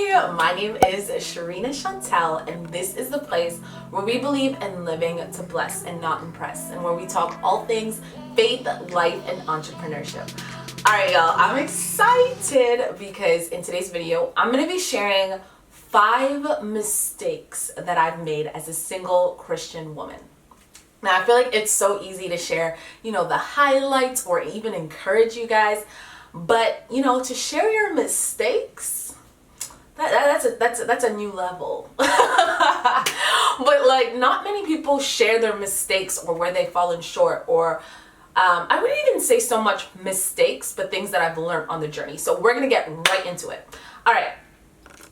Hi, my name is Sharina Chantel, and this is the place where we believe in living to bless and not impress, and where we talk all things faith, life, and entrepreneurship. Alright y'all, I'm excited because in today's video, I'm going to be sharing 5 mistakes that I've made as a single Christian woman. Now, I feel like it's so easy to share, the highlights or even encourage you guys, but, to share your mistakes, that's a new level. But like, not many people share their mistakes or where they've fallen short, or I wouldn't even say so much mistakes, but things that I've learned on the journey. So we're gonna get right into it. All right.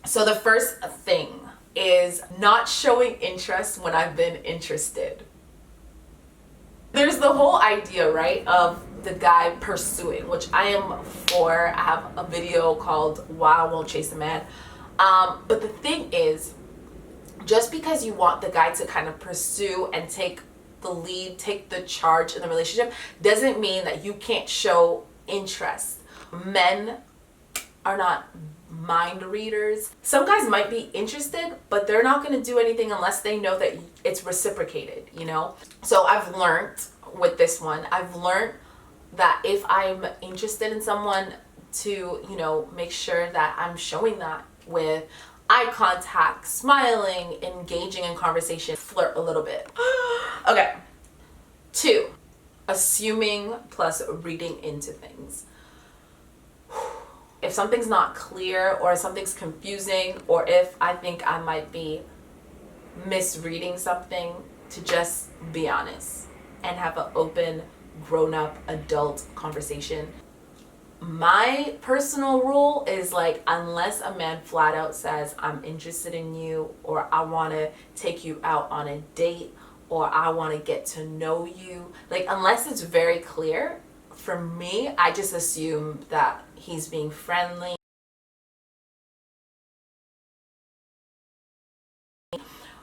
So the first thing is not showing interest when I've been interested. There's the whole idea, right, of the guy pursuing, which I am for. I have a video called Why I Won't Chase a Man. But the thing is, just because you want the guy to kind of pursue and take the lead, take the charge in the relationship, doesn't mean that you can't show interest. Men are not mind readers. Some guys might be interested, but they're not going to do anything unless they know that it's reciprocated, So I've learned with this one, I've learned that if I'm interested in someone to, make sure that I'm showing that with eye contact, smiling, engaging in conversation, flirt a little bit. Okay. 2, assuming plus reading into things. If something's not clear or something's confusing, or if I think I might be misreading something, to just be honest and have an open, grown-up, adult conversation. My personal rule is like, unless a man flat out says, I'm interested in you, or I want to take you out on a date, or I want to get to know you, like, unless it's very clear, for me, I just assume that he's being friendly.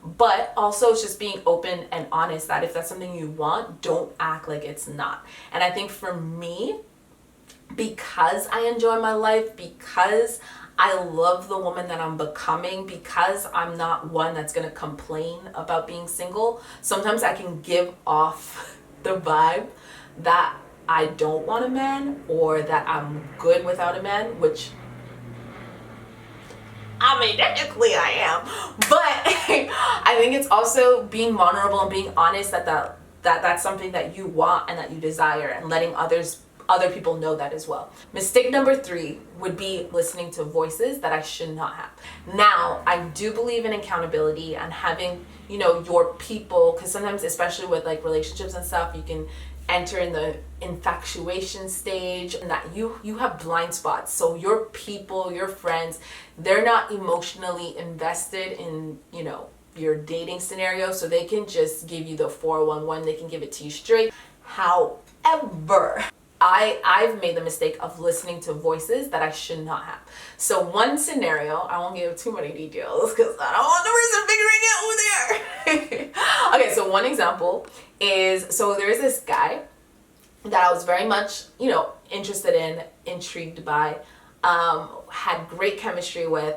But also it's just being open and honest that if that's something you want, don't act like it's not. And I think for me, because I enjoy my life, because I love the woman that I'm becoming, because I'm not one that's going to complain about being single, sometimes I can give off the vibe that I don't want a man, or that I'm good without a man, which I mean, technically I am, but I think it's also being vulnerable and being honest that's something that you want and that you desire, and letting other people know that as well. Mistake number 3 would be listening to voices that I should not have. Now, I do believe in accountability and having, your people, because sometimes, especially with like relationships and stuff, you can enter in the infatuation stage, and that you have blind spots. So your people, your friends, they're not emotionally invested in, your dating scenario, so they can just give you the 411, they can give it to you straight. However, I've made the mistake of listening to voices that I should not have. So one scenario, I won't give too many details because I don't want the person figuring it out over there. Okay, so one example is, so there's this guy that I was very much, interested in, intrigued by, had great chemistry with.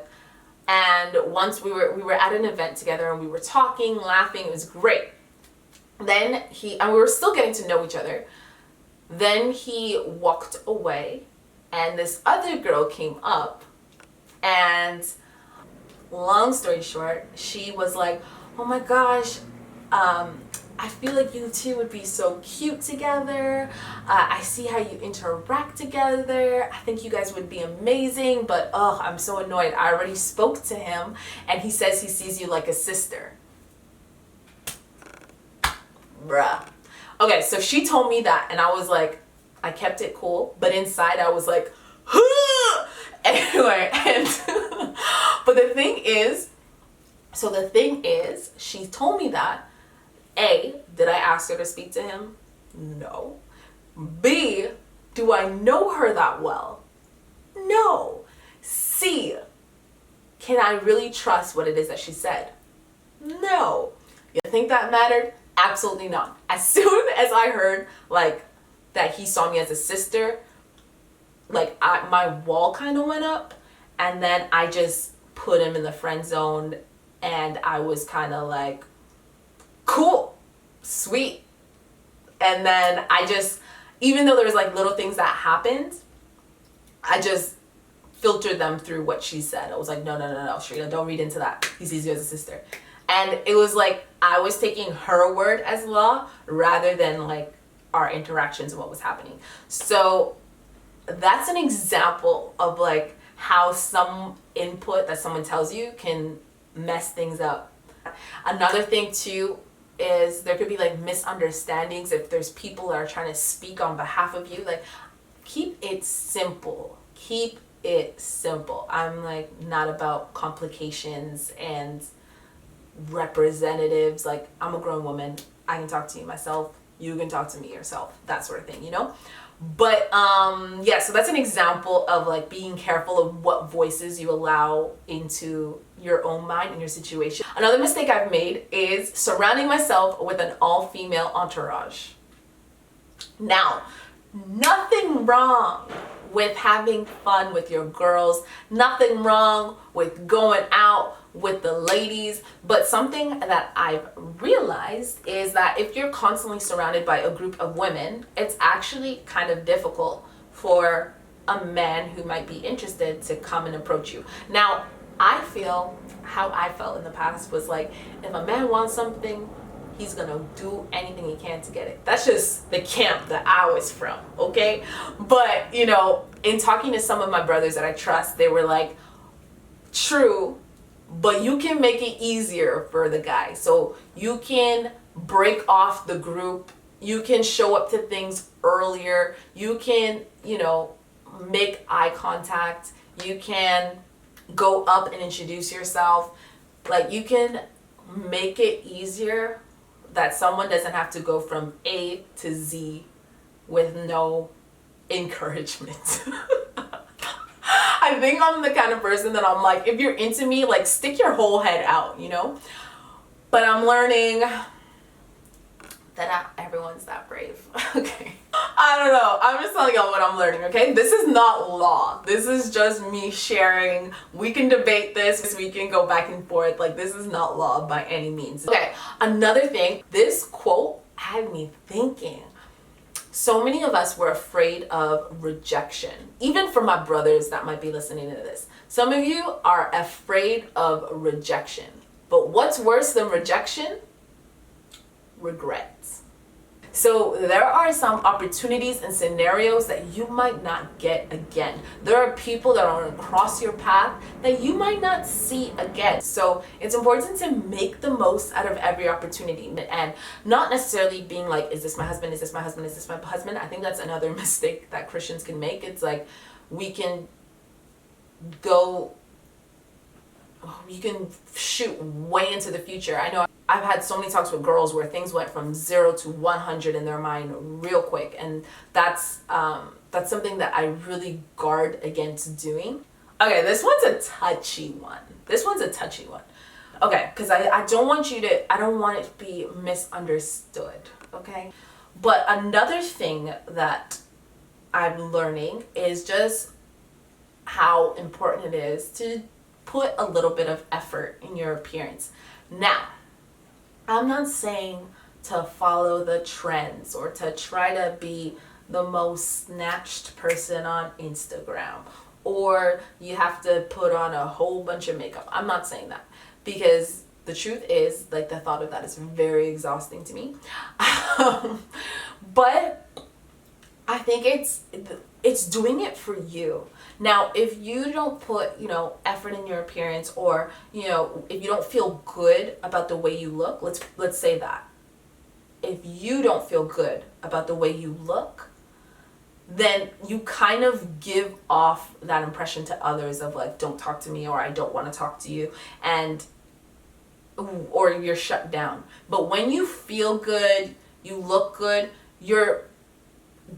And once we were at an event together and we were talking, laughing, it was great. Then we were still getting to know each other. Then he walked away, and this other girl came up, and long story short, she was like, oh my gosh, I feel like you two would be so cute together. I see how you interact together. I think you guys would be amazing, but I'm so annoyed. I already spoke to him, and he says he sees you like a sister. Bruh. Okay, so she told me that, and I was like, I kept it cool, but inside I was like, huh! Anyway, and but the thing is, she told me that. A, did I ask her to speak to him? No. B, do I know her that well? No. C, can I really trust what it is that she said? No. You think that mattered? Absolutely not. As soon as I heard that he saw me as a sister, my wall kind of went up, and then I just put him in the friend zone, and I was kind of like, cool, sweet. And then I just, even though there was like little things that happened, I just filtered them through what she said. I was like, no, Shrina, don't read into that. He sees you as a sister. And it was like I was taking her word as law rather than like our interactions and what was happening. So that's an example of like how some input that someone tells you can mess things up. Another thing too is there could be like misunderstandings if there's people that are trying to speak on behalf of you. Like, keep it simple. Keep it simple. I'm like not about complications and representatives. Like, I'm a grown woman. I can talk to you myself. You can talk to me yourself. That sort of thing, you know? But yeah, so that's an example of like being careful of what voices you allow into your own mind and your situation. Another mistake I've made is surrounding myself with an all-female entourage. Now, nothing wrong with having fun with your girls, nothing wrong with going out with the ladies, but something that I've realized is that if you're constantly surrounded by a group of women, it's actually kind of difficult for a man who might be interested to come and approach you. Now, I feel how I felt in the past was like, if a man wants something, he's gonna do anything he can to get it. That's just the camp that I was from, okay? But, you know, in talking to some of my brothers that I trust, they were like, true, but you can make it easier for the guy. So you can break off the group. You can show up to things earlier. You can, you know, make eye contact. You can go up and introduce yourself. Like, you can make it easier that someone doesn't have to go from A to Z with no encouragement. I think I'm the kind of person that I'm like, if you're into me, like, stick your whole head out, you know? But I'm learning that not everyone's that brave. Okay. I don't know. I'm just telling y'all what I'm learning, okay? This is not law. This is just me sharing. We can debate this. We can go back and forth. Like, this is not law by any means. Okay, another thing. This quote had me thinking. So many of us were afraid of rejection, even for my brothers that might be listening to this. Some of you are afraid of rejection. But what's worse than rejection? Regrets. So there are some opportunities and scenarios that you might not get again. There are people that are going to cross your path that you might not see again. So it's important to make the most out of every opportunity and not necessarily being like, is this my husband? Is this my husband? Is this my husband? I think that's another mistake that Christians can make. It's like we can shoot way into the future. I know I've had so many talks with girls where things went from 0 to 100 in their mind real quick, and that's something that I really guard against doing. Okay, this one's a touchy one. Okay, because I don't want it to be misunderstood, okay? But another thing that I'm learning is just how important it is to put a little bit of effort in your appearance. Now, I'm not saying to follow the trends or to try to be the most snatched person on Instagram, or you have to put on a whole bunch of makeup. I'm not saying that, because the truth is, like, the thought of that is very exhausting to me. But I think it's doing it for you. Now, if you don't put, effort in your appearance, or, if you don't feel good about the way you look, let's say that. If you don't feel good about the way you look, then you kind of give off that impression to others of like, don't talk to me, or I don't want to talk to you, or you're shut down. But when you feel good, you look good, your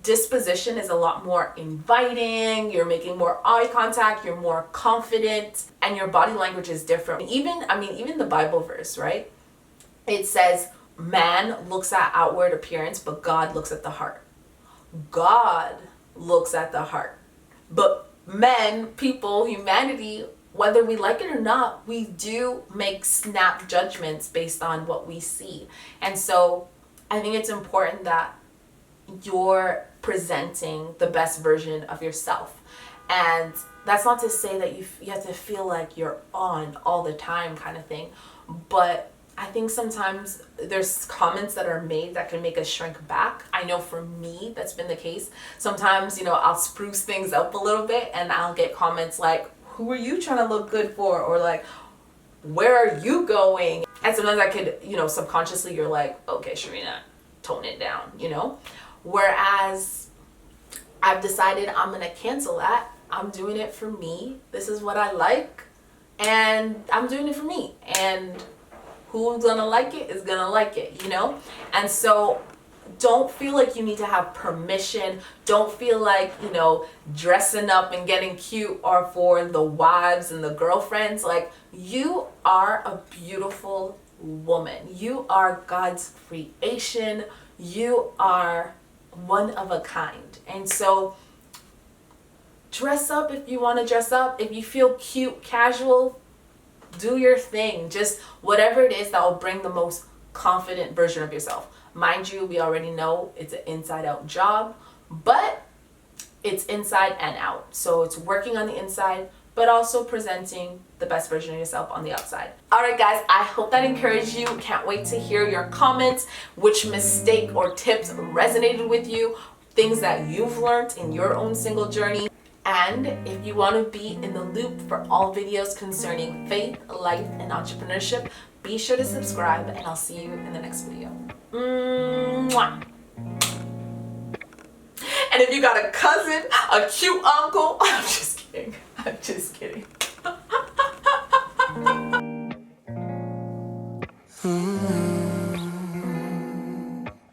disposition is a lot more inviting, you're making more eye contact, you're more confident, and your body language is different. Even the Bible verse, right? It says, man looks at outward appearance, but God looks at the heart. God looks at the heart. But men, people, humanity, whether we like it or not, we do make snap judgments based on what we see. And so I think it's important that you're presenting the best version of yourself. And that's not to say that you have to feel like you're on all the time kind of thing. But I think sometimes there's comments that are made that can make us shrink back. I know for me, that's been the case. Sometimes, I'll spruce things up a little bit and I'll get comments like, who are you trying to look good for? Or like, where are you going? And sometimes I could, subconsciously you're like, okay, Sharina, tone it down, Whereas I've decided I'm going to cancel that. I'm doing it for me. This is what I like. And I'm doing it for me. And who's gonna like it is gonna like it, And so don't feel like you need to have permission. Don't feel like, dressing up and getting cute are for the wives and the girlfriends. Like, you are a beautiful woman. You are God's creation. You are one of a kind. And so dress up if you want to dress up. If you feel cute, casual, do your thing. Just whatever it is that will bring the most confident version of yourself. Mind you, we already know it's an inside out job, but it's inside and out. So it's working on the inside, but also presenting the best version of yourself on the outside. All right, guys, I hope that encouraged you. Can't wait to hear your comments, which mistake or tips resonated with you, things that you've learned in your own single journey. And if you want to be in the loop for all videos concerning faith, life, and entrepreneurship, be sure to subscribe, and I'll see you in the next video. Mwah. And if you got a cousin, a cute uncle, I'm just kidding. I'm just kidding.